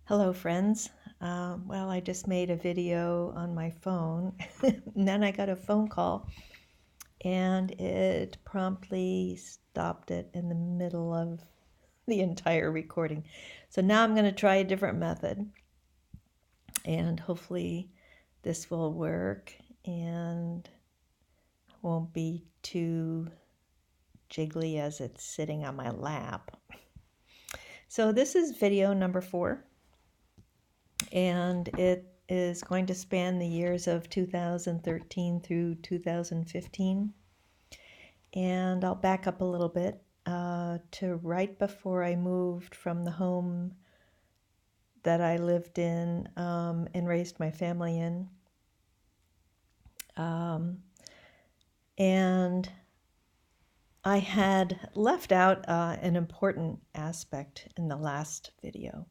Hello, friends. Well, I just made a video on my phone, and then I got a phone call, and it promptly stopped it in the middle of the entire recording. So now I'm going to try a different method, and hopefully this will work and won't be too jiggly as it's sitting on my lap. So this is video number 4. And it is going to span the years of 2013 through 2015. And I'll back up a little bit to right before I moved from the home that I lived in and raised my family in. And I had left out an important aspect in the last video.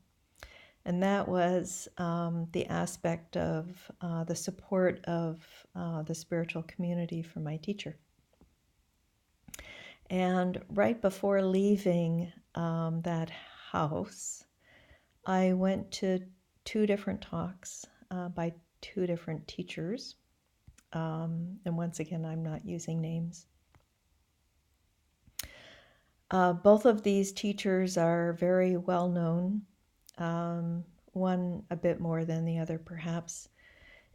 And that was the aspect of the support of the spiritual community for my teacher. And right before leaving that house, I went to 2 different talks by 2 different teachers. And once again, I'm not using names. Both of these teachers are very well known. One a bit more than the other, perhaps,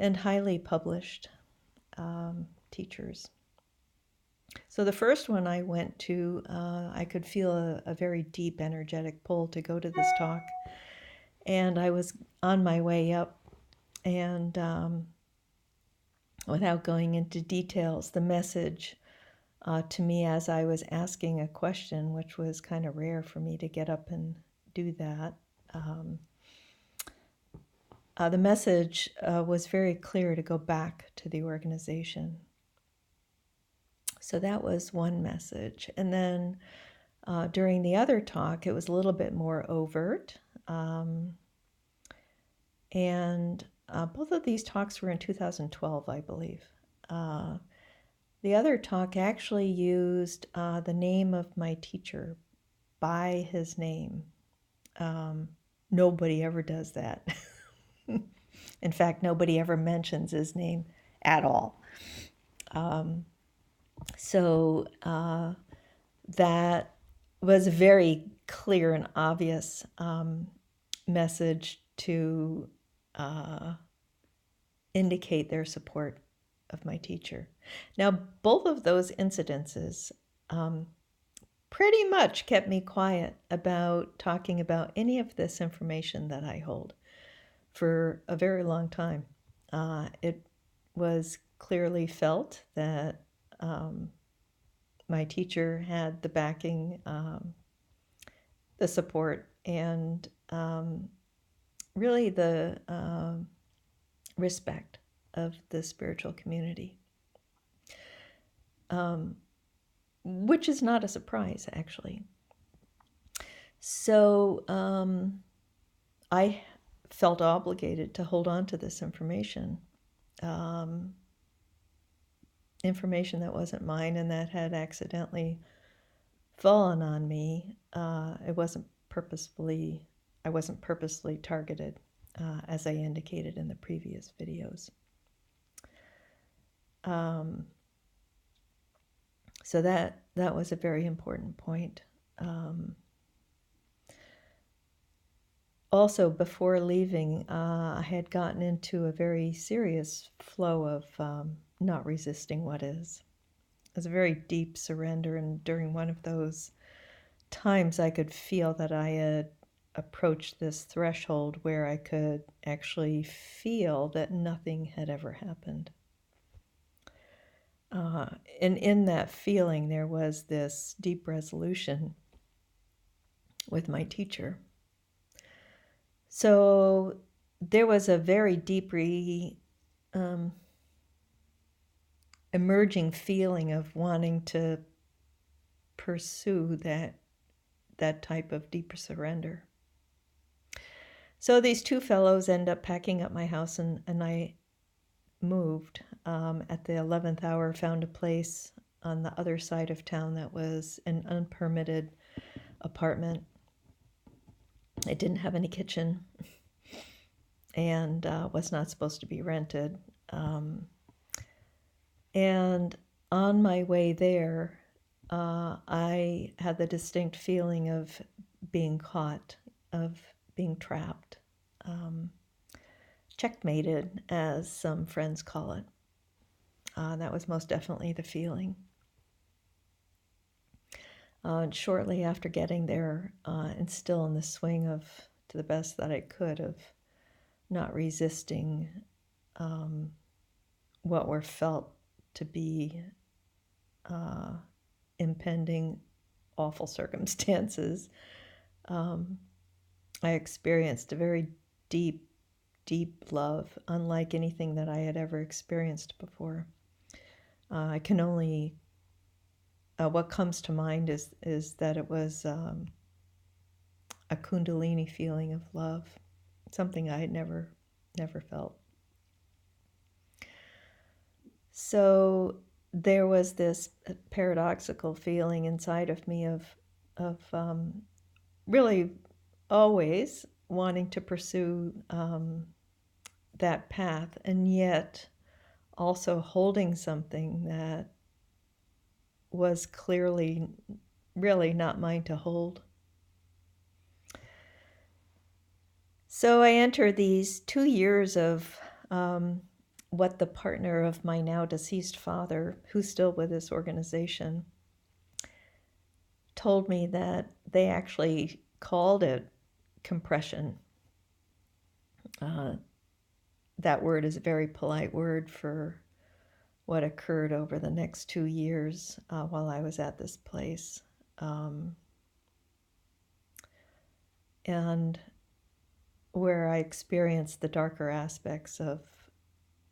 and highly published teachers. So the first one I went to, I could feel a very deep energetic pull to go to this talk, and I was on my way up, and without going into details, the message to me as I was asking a question, which was kind of rare for me to get up and do that, the message was very clear to go back to the organization. So that was one message. And then during the other talk, it was a little bit more overt. And both of these talks were in 2012, I believe. The other talk actually used the name of my teacher by his name. Nobody ever does that. In fact, nobody ever mentions his name at all. So that was a very clear and obvious message to indicate their support of my teacher. Now, both of those incidences pretty much kept me quiet about talking about any of this information that I hold for a very long time. It was clearly felt that my teacher had the backing, the support, and really the respect of the spiritual community, which is not a surprise, actually. So I felt obligated to hold on to this information. Information that wasn't mine and that had accidentally fallen on me. I wasn't purposely targeted, as I indicated in the previous videos. So that was a very important point. Also, before leaving, I had gotten into a very serious flow of not resisting what is. It was a very deep surrender, and during one of those times I could feel that I had approached this threshold where I could actually feel that nothing had ever happened. And in that feeling, there was this deep resolution with my teacher. So there was a very deep emerging feeling of wanting to pursue that type of deeper surrender. So these 2 fellows end up packing up my house, and I moved. At the 11th hour, found a place on the other side of town that was an unpermitted apartment. It didn't have any kitchen. and was not supposed to be rented. And on my way there, I had the distinct feeling of being caught, of being trapped, checkmated, as some friends call it. That was most definitely the feeling. And shortly after getting there, and still in the swing of, to the best that I could, of not resisting what were felt to be impending awful circumstances, I experienced a very deep, deep love, unlike anything that I had ever experienced before. I can only, what comes to mind is that it was a kundalini feeling of love, something I had never felt. So there was this paradoxical feeling inside of me of really always wanting to pursue that path, and yet also holding something that was clearly really not mine to hold. So I entered these 2 years of what the partner of my now deceased father, who's still with this organization, told me that they actually called it compression. That word is a very polite word for what occurred over the next 2 years while I was at this place. And where I experienced the darker aspects of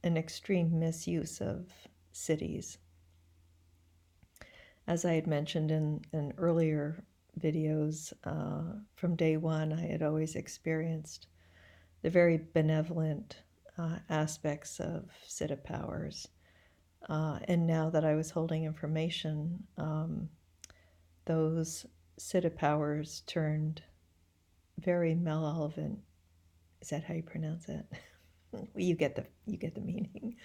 an extreme misuse of siddis. As I had mentioned in earlier videos, from day one, I had always experienced the very benevolent aspects of siddha powers. And now that I was holding information, those siddha powers turned very malevolent. Is that how you pronounce it? You get the meaning.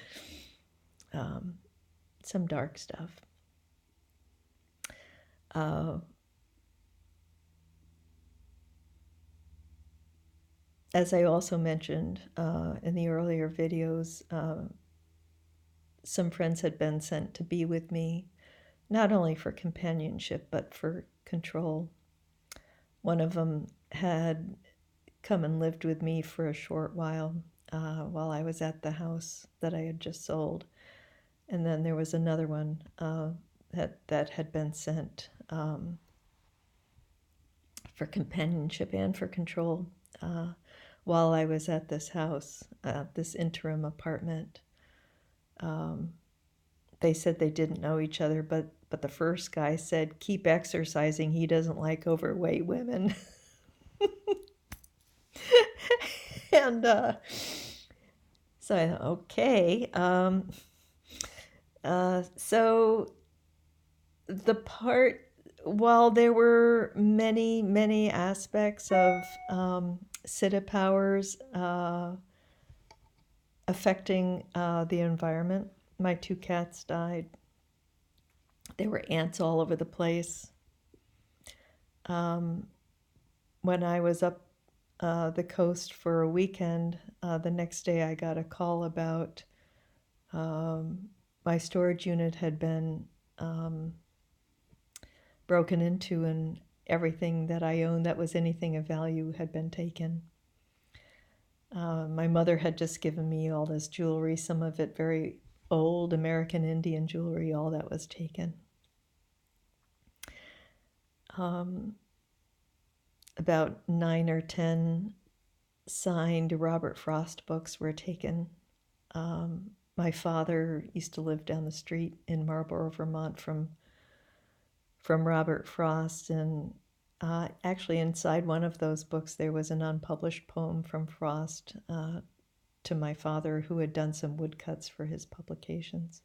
Some dark stuff. As I also mentioned in the earlier videos, some friends had been sent to be with me, not only for companionship, but for control. One of them had come and lived with me for a short while I was at the house that I had just sold. And then there was another one that had been sent for companionship and for control while I was at this house, this interim apartment. They said they didn't know each other, but the first guy said, "Keep exercising. He doesn't like overweight women." And so I thought, okay. So the part, while there were many, many aspects of siddha powers affecting the environment, my 2 cats died. There were ants all over the place. When I was up the coast for a weekend, the next day I got a call about my storage unit had been broken into, and everything that I owned that was anything of value had been taken. My mother had just given me all this jewelry, some of it very old American Indian jewelry, all that was taken. About 9 or 10 signed Robert Frost books were taken. My father used to live down the street in Marlborough, Vermont from Robert Frost, and actually inside one of those books there was an unpublished poem from Frost to my father, who had done some woodcuts for his publications.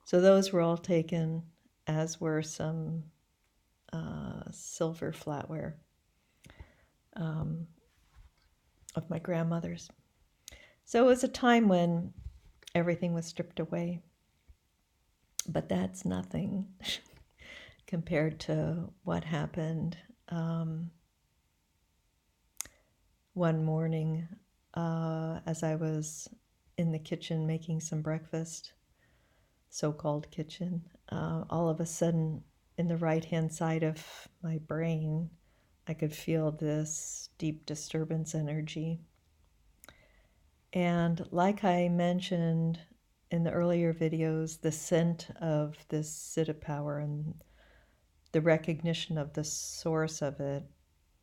So those were all taken, as were some silver flatware. of my grandmother's. So it was a time when everything was stripped away. But that's nothing compared to what happened one morning as I was in the kitchen making some breakfast, so-called kitchen. All of a sudden, in the right-hand side of my brain, I could feel this deep disturbance energy. And like I mentioned in the earlier videos, the scent of this siddha power and the recognition of the source of it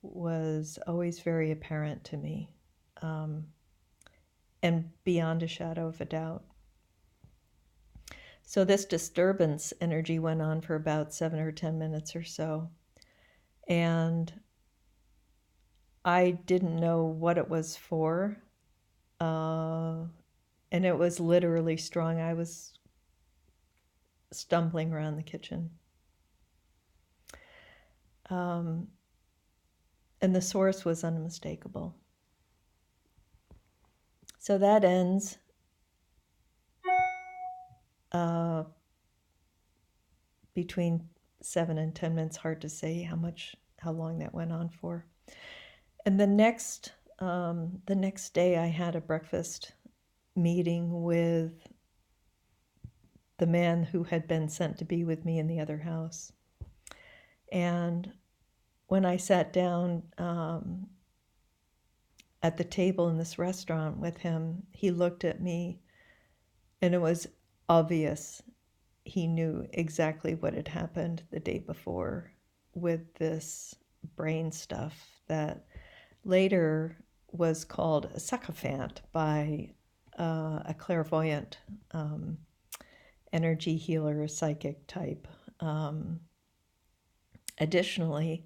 was always very apparent to me, and beyond a shadow of a doubt. So this disturbance energy went on for about 7 or 10 minutes or so, and I didn't know what it was for, and it was literally strong. I was stumbling around the kitchen. And the source was unmistakable. So that ends between 7 and 10 minutes. Hard to say how long that went on for. And the next day, I had a breakfast meeting with the man who had been sent to be with me in the other house. And when I sat down at the table in this restaurant with him, he looked at me, and it was obvious he knew exactly what had happened the day before with this brain stuff that later was called a sycophant by a clairvoyant energy healer, psychic type. Additionally,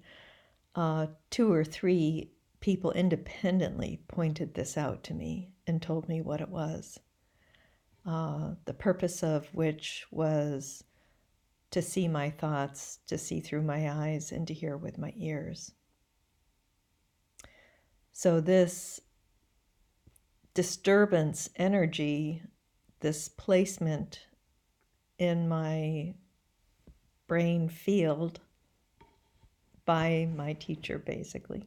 2 or 3 people independently pointed this out to me and told me what it was. The purpose of which was to see my thoughts, to see through my eyes, and to hear with my ears. So this disturbance energy, this placement in my brain field by my teacher, basically,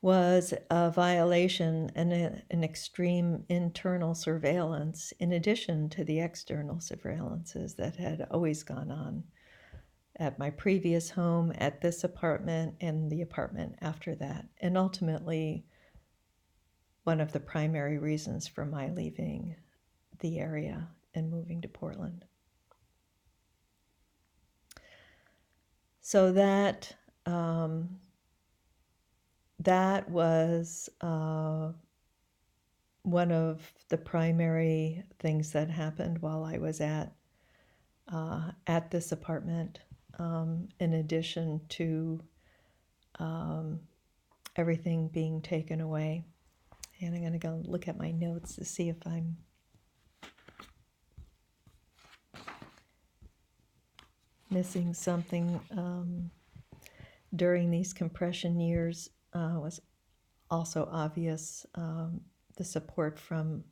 was a violation and an extreme internal surveillance in addition to the external surveillances that had always gone on at my previous home, at this apartment, and the apartment after that. And ultimately, one of the primary reasons for my leaving the area and moving to Portland. So that was one of the primary things that happened while I was at this apartment, in addition to everything being taken away. And I'm going to go look at my notes to see if I'm missing something. During these compression years was also obvious the support from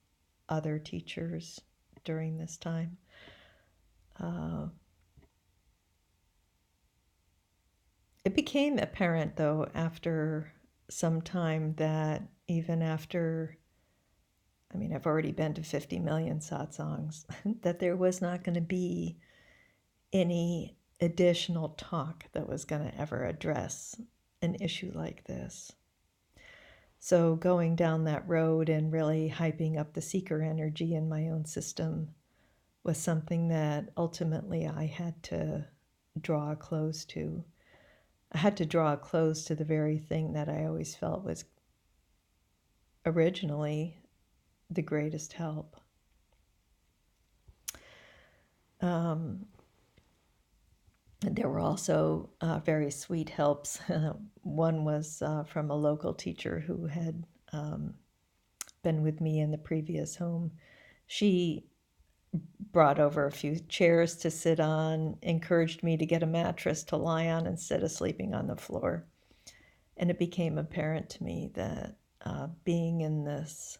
other teachers during this time. It became apparent, though, after some time that even after, I've already been to 50 million satsangs, that there was not going to be any additional talk that was going to ever address an issue like this. So going down that road and really hyping up the seeker energy in my own system was something that ultimately I had to draw a close to. I had to draw a close to the very thing that I always felt was originally the greatest help. There were also very sweet helps. One was from a local teacher who had been with me in the previous home. She brought over a few chairs to sit on, encouraged me to get a mattress to lie on instead of sleeping on the floor. And it became apparent to me that being in this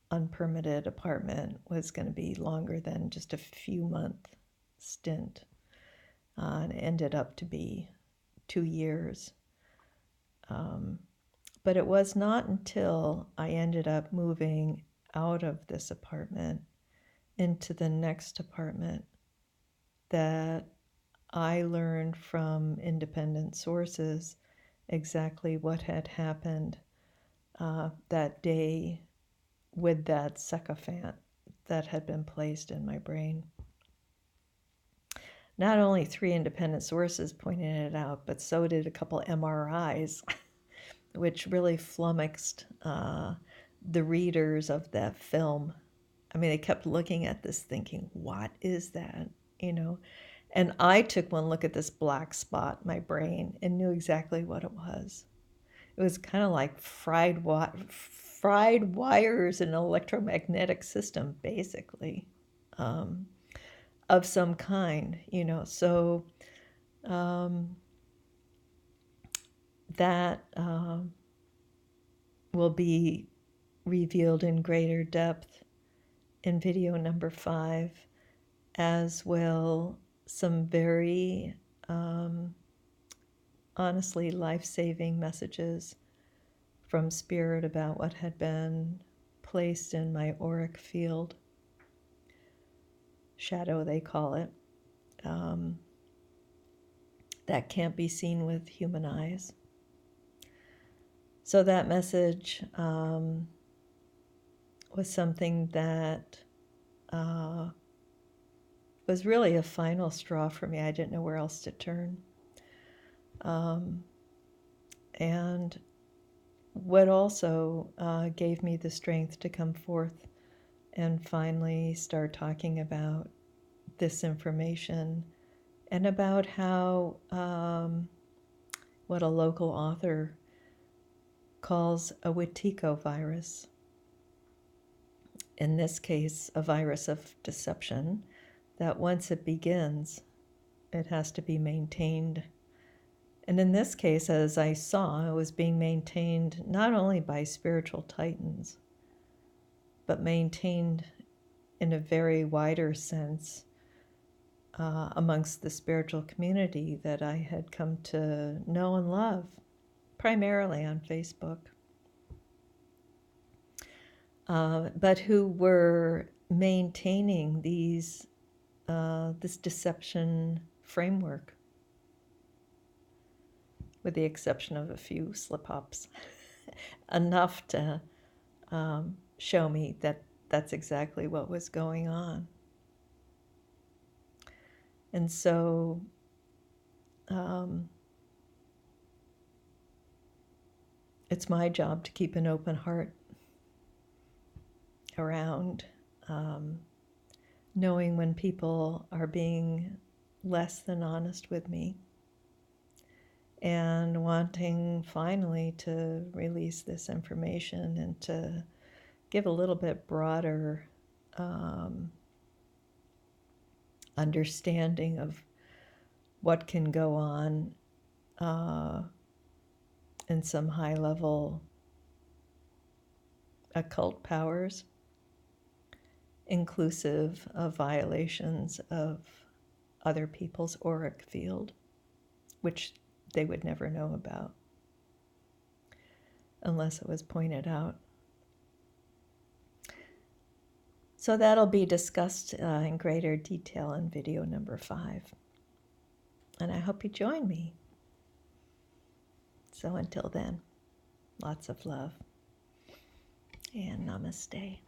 unpermitted apartment was going to be longer than just a few month stint. And it ended up to be 2 years. But it was not until I ended up moving out of this apartment into the next apartment that I learned from independent sources exactly what had happened that day with that sycophant that had been placed in my brain. Not only 3 independent sources pointed it out, but so did a couple MRIs, which really flummoxed the readers of that film. I mean, they kept looking at this thinking, what is that? You know? And I took one look at this black spot in my brain and knew exactly what it was. It was kind of like fried wires in an electromagnetic system, basically, of some kind, you know. So that will be revealed in greater depth in video number 5, as will some very honestly life-saving messages from Spirit about what had been placed in my auric field. Shadow, they call it. That can't be seen with human eyes. So that message was something that was really a final straw for me. I didn't know where else to turn. And what also gave me the strength to come forth and finally start talking about this information and about how what a local author calls a Wetiko virus. In this case, a virus of deception that once it begins, it has to be maintained. And in this case, as I saw, it was being maintained not only by spiritual titans, but maintained in a very wider sense amongst the spiritual community that I had come to know and love, primarily on Facebook, but who were maintaining this deception framework, with the exception of a few slip-ups, enough to show me that that's exactly what was going on. And so it's my job to keep an open heart around knowing when people are being less than honest with me, and wanting finally to release this information and to give a little bit broader understanding of what can go on in some high-level occult powers, inclusive of violations of other people's auric field, which they would never know about unless it was pointed out. So that'll be discussed in greater detail in video number 5. And I hope you join me. So until then, lots of love and namaste.